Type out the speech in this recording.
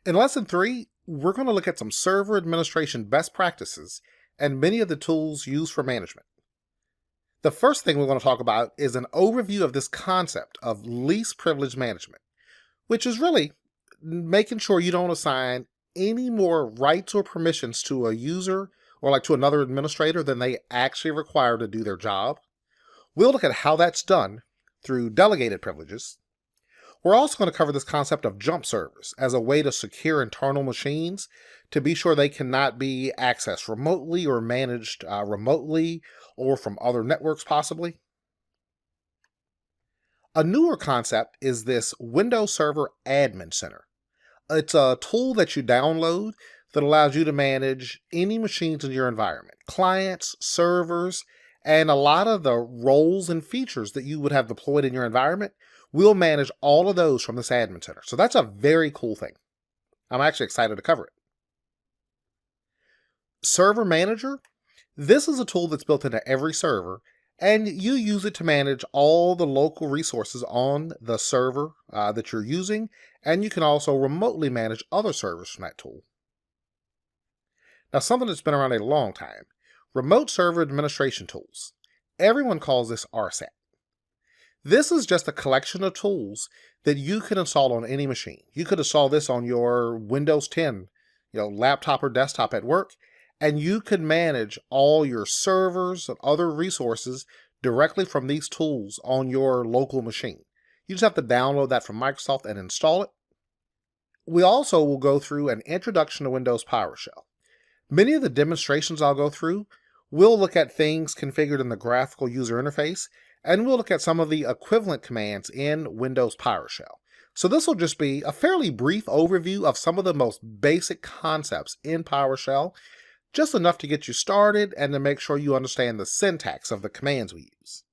In Lesson 3, we're going to look at some server administration best practices and many of the tools used for management. The first thing we want to talk about is an overview of this concept of least privilege management, which is really making sure you don't assign any more rights or permissions to a user or to another administrator than they actually require to do their job. We'll look at how that's done through delegated privileges. We're also going to cover this concept of jump servers as a way to secure internal machines to be sure they cannot be accessed remotely or managed remotely or from other networks possibly. A newer concept is this Windows Server Admin Center. It's a tool that you download that allows you to manage any machines in your environment, clients, servers, and a lot of the roles and features that you would have deployed in your environment. We'll manage all of those from this admin center. So that's a very cool thing. I'm actually excited to cover it. Server Manager. This is a tool that's built into every server, and you use it to manage all the local resources on the server that you're using, and you can also remotely manage other servers from that tool. Now, something that's been around a long time, remote server administration tools. Everyone calls this RSAT. This is just a collection of tools that you can install on any machine. You could install this on your Windows 10, laptop or desktop at work, and you could manage all your servers and other resources directly from these tools on your local machine. You just have to download that from Microsoft and install it. We also will go through an introduction to Windows PowerShell. Many of the demonstrations I'll go through will look at things configured in the graphical user interface, and we'll look at some of the equivalent commands in Windows PowerShell. So this will just be a fairly brief overview of some of the most basic concepts in PowerShell, just enough to get you started and to make sure you understand the syntax of the commands we use.